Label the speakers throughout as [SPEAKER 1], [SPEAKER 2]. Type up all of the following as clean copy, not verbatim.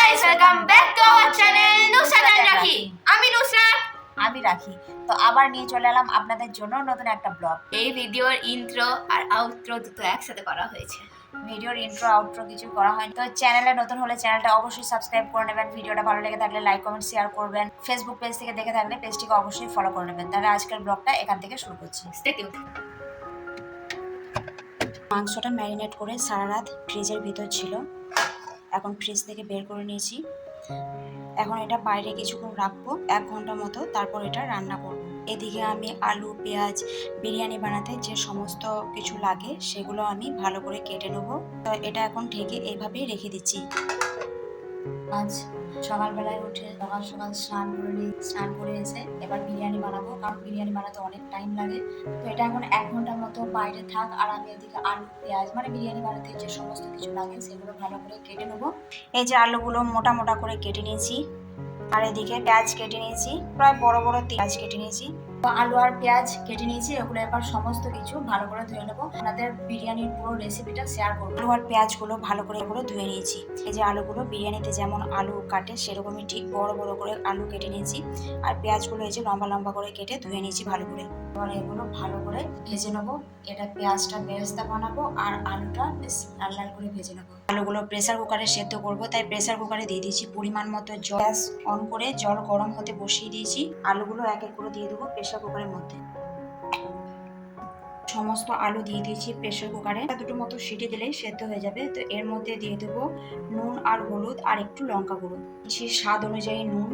[SPEAKER 1] Guys, welcome back to our channel Nusrat and Rakhi. আমি নুসরাত,
[SPEAKER 2] আমি রাখি। তো আবার নিয়ে চলে এলাম আপনাদের জন্য নতুন একটা ব্লগ।
[SPEAKER 1] এই ভিডিওর ইন্ট্রো আর আউট্রো দুটো একসাথে করা হয়েছে।
[SPEAKER 2] ভিডিওর ইন্ট্রো আউট্রো কিছু করা হয়নি। তো চ্যানেলে নতুন হলে চ্যানেলটা অবশ্যই সাবস্ক্রাইব করে নেবেন। ভিডিওটা ভালো লেগে থাকলে লাইক কমেন্ট শেয়ার করবেন। ফেসবুক পেজ থেকে দেখে থাকলে পেজটিকে অবশ্যই ফলো করে নেবেন। তাহলে আজকের ব্লগটা এখান থেকে শুরু করছি।
[SPEAKER 1] Stay tune.
[SPEAKER 2] মাংসটা ম্যারিনেট করে সারা রাত ফ্রিজের ভিতর ছিল, এখন ফ্রিজ থেকে বের করে নিয়েছি। এখন এটা বাইরে কিছুক্ষণ রাখবো, 1 ঘন্টা মতো, তারপর এটা রান্না করব। এদিকে আমি আলু, পেঁয়াজ, বিরিয়ানি বানাতে যে সমস্ত কিছু লাগে সেগুলো আমি ভালো করে কেটে নেবো। তো এটা এখন ঢেকে এইভাবেই রেখে দিচ্ছি। আজ সকালবেলায় উঠে সকাল সকাল স্নান করে এসে এবার বিরিয়ানি বানাবো, কারণ বিরিয়ানি বানাতে অনেক টাইম লাগে। তো এটা এখন 1 ঘন্টার মতো বাইরে থাক, আর আমি এদিকে আলু, পেঁয়াজ মানে বিরিয়ানি বানাতে যে সমস্ত কিছু লাগে সেগুলো ভালো করে কেটে নেবো। এই যে আলুগুলো মোটা মোটা করে কেটে নিয়েছি, আর এদিকে পেঁয়াজ কেটে নিয়েছি, প্রায় বড় বড় পেঁয়াজ কেটে নিয়েছি। তো আলু আর পেঁয়াজ কেটে নিয়েছি, এগুলো এবার সমস্ত কিছু ভালো করে ধুয়ে নেবো। আপনাদের বিরিয়ানির পুরো রেসিপিটা শেয়ার করবো। আলু আর পেঁয়াজগুলো ভালো করে ধুয়ে নিয়েছি। এই যে আলুগুলো বিরিয়ানিতে যেমন আলু কাটে সেরকমই ঠিক বড় বড় করে আলু কেটে নিয়েছি, আর পেঁয়াজগুলো এই যে লম্বা লম্বা করে কেটে ধুয়ে নিয়েছি ভালো করে। এবার এগুলো ভালো করে ভেজে নেবো। এটা পেঁয়াজটা বেরেস্তা বানাবো, আর আলুটা বেশ লাল লাল করে ভেজে নেবো। আলুগুলো প্রেসার কুকারে সেদ্ধ করবো, তাই প্রেসার কুকারে দিয়ে দিয়েছি পরিমাণ মতো জল। গ্যাস অন করে জল গরম হতে বসিয়ে দিয়েছি। আলুগুলো এক এক করে দিয়ে দেবো প্রেসার কুকারের মধ্যে। সমস্ত আলু দিয়ে দিয়েছি প্রেসার কুকারে, দুটো মতো সিটি দিলেই সেদ্ধ হয়ে যাবে। তো এর মধ্যে দিয়ে দেবো নুন আর হলুদ আর একটু লঙ্কা গুঁড়ো, স্বাদ অনুযায়ী নুন,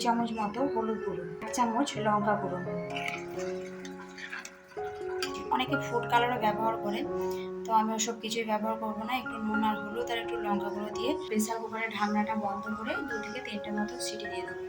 [SPEAKER 2] চামচ মতো হলুদ গুঁড়ো, 1 চামচ লঙ্কা গুঁড়ো। অনেকে ফুড কালারও ব্যবহার করে, তো আমি ওসব কিছুই ব্যবহার করবো না। একটু নুন আর হলুদ আর একটু লঙ্কা গুঁড়ো দিয়ে প্রেসার কুকারের ঢাকনাটা বন্ধ করে 2 থেকে 3টে মতো সিটি দিয়ে দেবো।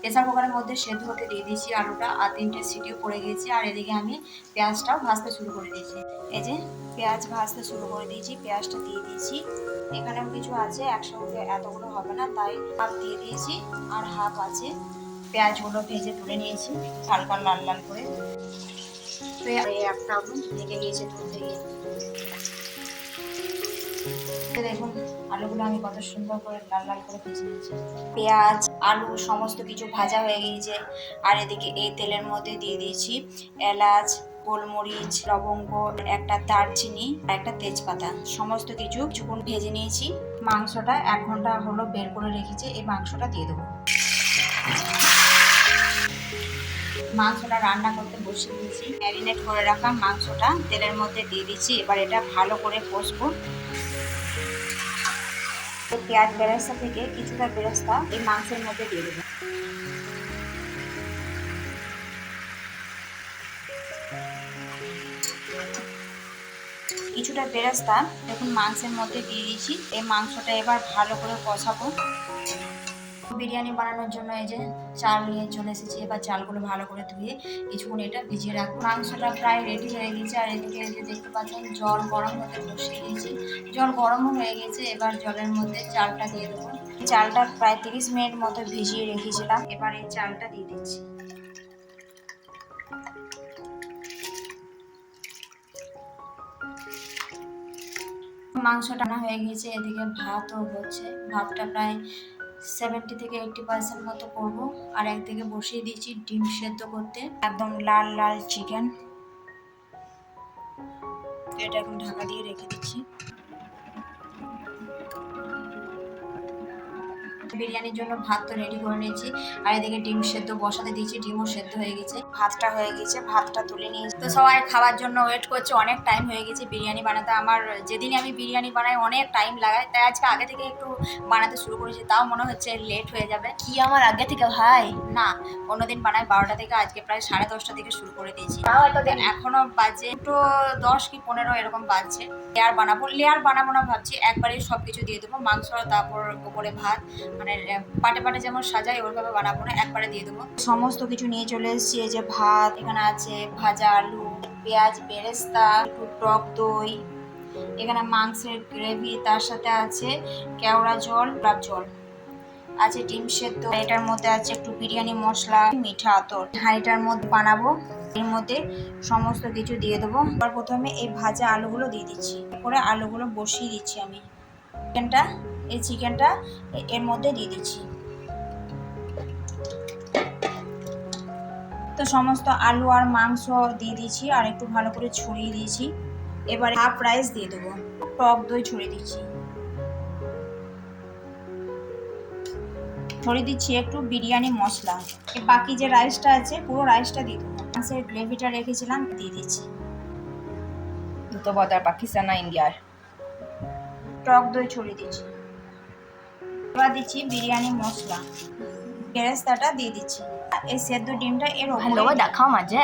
[SPEAKER 2] প্রেসার কুকারের মধ্যে সেদ্ধ হতে দিয়ে দিয়েছি আলুটা, আর 3টে সিটিও পড়ে গিয়েছে। আর এদিকে আমি পেঁয়াজটাও ভাজতে শুরু করে দিয়েছি। এই যে পেঁয়াজ ভাজতে শুরু করে দিয়েছি, পেঁয়াজটা দিয়ে দিয়েছি। এখানেও কিছু আছে, একসঙ্গে এতগুলো হবে না, তাই হাফ দিয়ে দিয়েছি, আর হাফ আছে। পেঁয়াজগুলো ভেজে তুলে নিয়েছি হালকা লাল লাল করে। তো একটা আলু লেগে গিয়েছে তুলতে গিয়ে। দেখুন আলুগুলো আমি কত সুন্দর করে লাল লাল করে ভেজে নিয়েছি। পেঁয়াজ, আলু সমস্ত কিছু ভাজা হয়ে গিয়েছে। আর এদিকে এই তেলের মধ্যে দিয়ে দিয়েছি এলাচ, গোলমরিচ, লবঙ্গ, একটা দারচিনি, একটা তেজপাতা, সমস্ত কিছু কিছুক্ষণ ভেজে নিয়েছি। মাংসটা 1 ঘন্টা হলো বের করে রেখেছি, এই মাংসটা দিয়ে দেবো। মাংসটা রান্না করতে বসিয়ে দিয়েছি। ম্যারিনেট করে রাখা মাংসটা তেলের মধ্যে দিয়ে দিচ্ছি। এবার এটা ভালো করে কষবো। পেঁয়াজ বেরেস্তা থেকে কিছুটা বেরেস্তা এই মাংসের মধ্যে দিয়ে দেবো। কিছুটা বেরেস্তা দেখুন মাংসের মধ্যে দিয়ে দিয়েছি। এই মাংসটা এবার ভালো করে কষাবো। বিরিয়ানি বানানোর জন্য এই যে চাল নিয়ে চলে এসেছি। এবার চালগুলো ভালো করে ধুয়ে কিছুক্ষণ এটা ভিজিয়ে রাখবো। মাংসটা প্রায় রেডি হয়ে গেছে, আর এদিকে যে দেখতে পাচ্ছেন জল গরম হতে বসিয়ে দিয়েছি। জল গরমও হয়ে গেছে, এবার জলের মধ্যে চালটা দিয়ে দেবো। চালটা প্রায় 30 মিনিট মতো ভিজিয়ে রেখেছিলাম, এবার এই চালটা দিয়ে দিচ্ছি। মাংসটা রান্না হয়ে গিয়েছে, এদিকে ভাতও হচ্ছে। ভাতটা প্রায় 70 থেকে 80% মতো করবো। আর একদিকে বসিয়ে দিয়েছি ডিম সেদ্ধ করতে, একদম লাল লাল চিকেন। এটা এখন ঢাকা দিয়ে রেখে দিচ্ছি। বিরিয়ানির জন্য ভাত তো রেডি করে নিয়েছি, আর এদিকে ডিম সেদ্ধ বসাতে দিয়েছি, ডিমও সেদ্ধ হয়ে গেছে। ভাতটা হয়ে গেছে, ভাতটা তুলে নিয়েছি। তো সবাই খাওয়ার জন্য ওয়েট করছে, অনেক টাইম হয়ে গেছে বিরিয়ানি বানাতে। আমার যেদিন আমি বিরিয়ানি বানাই অনেক টাইম লাগায়, তাই আজকে আগে থেকে একটু বানাতে শুরু করেছি। তাও মনে হচ্ছে লেট হয়ে যাবে। কি আমার আগে থেকে ভাই না, অন্যদিন বানাই 12টা থেকে, আজকে প্রায় 10:30 থেকে শুরু করে দিয়েছি। এখনো বাজে তো 10 কি 15 এরকম বাজছে। লেয়ার বানাবো না ভাবছি, একবারে সবকিছু দিয়ে দেবো, মাংস তারপর উপরে ভাত, মানে পাটে পাটে যেমন সাজাই ওইভাবে বানাবো না, একবারে দিয়ে দেবো। সমস্ত কিছু নিয়ে চলে এসেছি। এই যে ভাত, এখানে আছে ভাজা আলু, পেঁয়াজ বেরেস্তা, একটু টক দই, এখানে মাংসের গ্রেভি, তার সাথে আছে কেওড়া জল, গোলাপ জল। আছে ডিম সেদ্ধ, এটার মধ্যে আছে একটু বিরিয়ানি মশলা, মিঠা আতর। হাঁড়িটার মধ্যে বানাবো, এর মধ্যে সমস্ত কিছু দিয়ে দেবো। এবার প্রথমে এই ভাজা আলুগুলো দিয়ে দিচ্ছি, এরপরে আলুগুলো বসিয়ে দিচ্ছি আমি। চিকেনটা এর মধ্যে দিয়ে দিচ্ছি। তো সমস্ত আলু আর মাংস দিয়ে দিয়েছি আর একটু ভালো করে ছড়িয়ে দিয়েছি। এবার হাফ রাইস দিয়ে দেবো, টক দই ছড়িয়ে দিচ্ছি, ছড়িয়ে দিচ্ছি একটু বিরিয়ানি মশলা। বাকি যে রাইসটা আছে পুরো রাইসটা দিয়ে দেবো। মাংসের গ্রেভিটা রেখেছিলাম দিয়ে দিচ্ছি।
[SPEAKER 1] দুটো বর্ডার পাকিস্তান আর ইন্ডিয়ার।
[SPEAKER 2] টক দই ছড়িয়ে দিচ্ছি। এবার দিচ্ছি বিরিয়ানি মশলা, বেরেস্তাটা দিয়ে দিচ্ছি। এই সেদ্ধ ডিমটা এর
[SPEAKER 1] ভালো
[SPEAKER 2] উপরে
[SPEAKER 1] দেখাও মাঝে।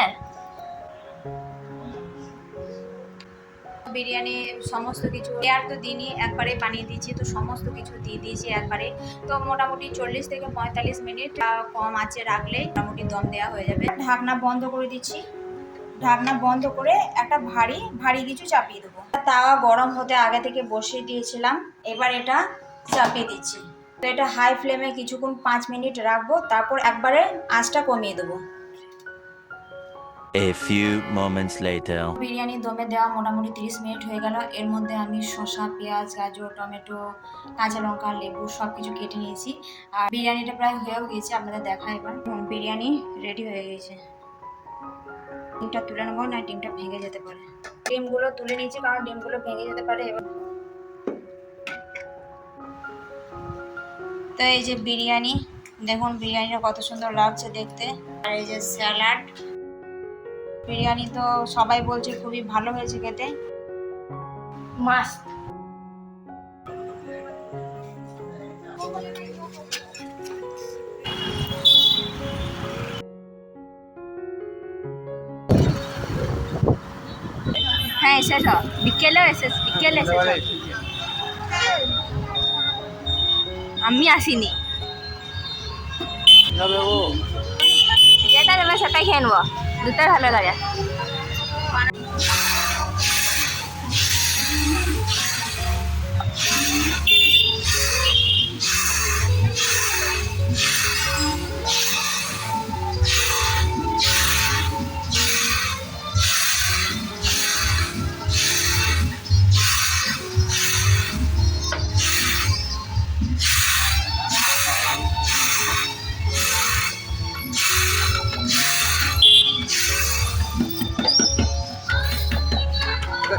[SPEAKER 2] বিরিয়ানি সমস্ত কিছু আর তো দিনই একবারে বানিয়ে দিয়েছি, তো সমস্ত কিছু দিয়ে দিয়েছি একবারে। তো মোটামুটি 40 থেকে 45 মিনিট কম আঁচে রাখলেই মোটামুটি দম দেওয়া হয়ে যাবে। ঢাকনা বন্ধ করে দিচ্ছি। ঢাকনা বন্ধ করে একটা ভারী কিছু চাপিয়ে দেবো। তাওয়া গরম হতে আগে থেকে বসিয়ে দিয়েছিলাম, এবার এটা চাপিয়ে দিচ্ছি। তো এটা হাই ফ্লেমে কিছুক্ষণ 5 মিনিট রাখবো, তারপর একবারে আঁচটা কমিয়ে দেবো।
[SPEAKER 3] A few moments later.
[SPEAKER 2] Biryani দমে দেওয়া মোটামুটি 30 মিনিট হয়ে গেল। এর মধ্যে আমি শসা, পেঁয়াজ, গাজর, টমেটো, কাঁচা লঙ্কা, লেবু সব কিছু কেটে নিয়েছি। আর বিরিয়ানিটা প্রায় হয়েও গেছে, আপনাদের দেখা এবার। বিরিয়ানি রেডি হয়ে গেছে। ডিমটা তুলে নেবো, না ডিমটা ভেঙে যেতে পারে। ডিমগুলো তুলে নিয়েছি কারণ ডিমগুলো ভেঙে যেতে পারে। এবার তো এই যে বিরিয়ানি, দেখুন বিরিয়ানিটা কত সুন্দর লাগছে দেখতে। আর এই যে স্যালাড। বিরিয়ানি তো সবাই বলছে খুবই ভালো হয়েছে খেতে,
[SPEAKER 1] মাস্ট। হ্যাঁ এসেছ, বিকেলে এসেছ। আমি আসিনি। যেটা দেবে সেটাই খেয়ে নেবো, দুটোই ভালো লাগে।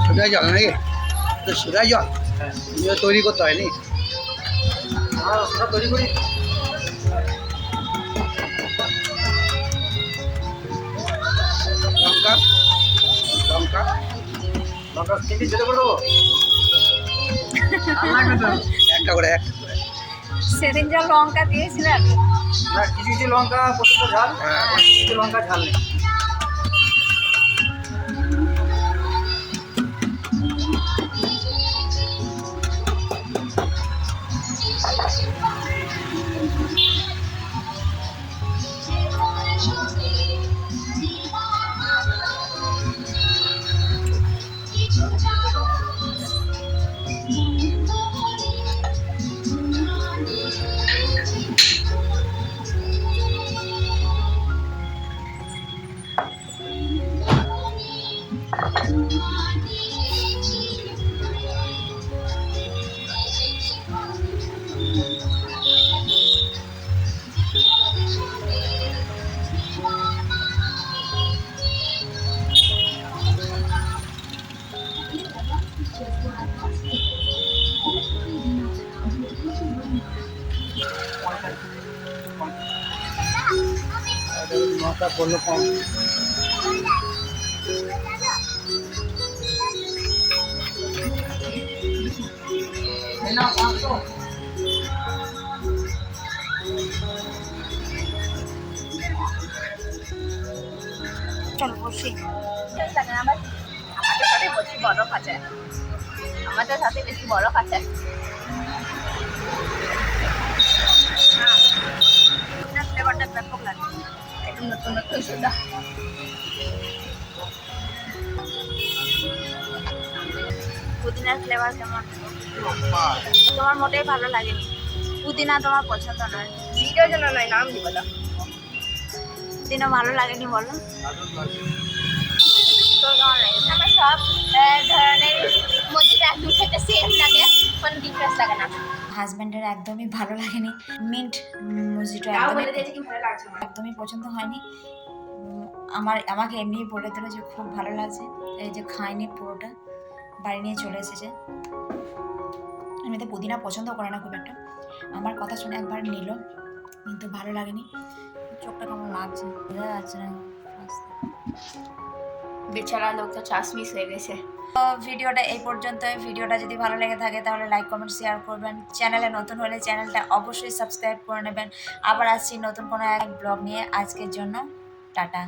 [SPEAKER 4] সোজা জল নাকি? সোজা জল তৈরি করতে হয়নি। তৈরি করি। লঙ্কা লঙ্কা লঙ্কা কেটে যেতে করে দেবো। একটা করে
[SPEAKER 1] সেদিন যা লঙ্কা দিয়েছিলেন
[SPEAKER 4] না, কিছু কিছু লঙ্কা প্রচন্ড ঝাল, কিছু কিছু লঙ্কা ঝাল নেই। নটা করলো কম।
[SPEAKER 2] চল বসি।
[SPEAKER 1] আমাদের সাথে বেশি বরফ আছে, আমাদের সাথে বেশি বরফ আছে। ফ্লেভারটা ব্যাপক লাগে, একদম নতুন নতুন সুদা। পুদিনার ফ্লেভার কেমন? তোমার মোটেই ভালো লাগেনি।
[SPEAKER 2] পুদিনা তোমার পছন্দ নয়,
[SPEAKER 1] ভিডিওর জন্য নয়, নাম দিব না।
[SPEAKER 2] পুদিনা ভালো লাগেনি বলো?
[SPEAKER 1] তোর কেমন লাগে? আমার সব ধরনের মজিটা একদম খেতে সেম লাগে, কোনো ডিফারেন্স লাগে না।
[SPEAKER 2] হাজব্যান্ডের একদমই ভালো লাগেনি, মিন্ট মজিটা
[SPEAKER 1] তাও
[SPEAKER 2] একদমই
[SPEAKER 1] বলে দিয়েছে কি ভালো লাগছে আমার।
[SPEAKER 2] একদমই পছন্দ হয়নি। আমাকে এমনিই বলে দিল যে খুব ভালো লাগছে, এই যে খায়নি পুরোটা, বাড়ি নিয়ে চলে এসেছে। এমনিতে পুদিনা পছন্দ করে না খুব একটা, আমার কথা শুনে একবার নিল কিন্তু ভালো লাগেনি। চোখটা কেমন লাগছে বোঝা যাচ্ছে না।
[SPEAKER 1] বেচারা লোকটা চাষ মিস হয়ে গেছে।
[SPEAKER 2] তো ভিডিওটা এই পর্যন্তই। ভিডিওটা যদি ভালো লেগে থাকে তাহলে লাইক কমেন্ট শেয়ার করবেন। চ্যানেলে নতুন হলে চ্যানেলটা অবশ্যই সাবস্ক্রাইব করে নেবেন। আবার আসছি নতুন কোনো এক ব্লগ নিয়ে। আজকের জন্য টাটা।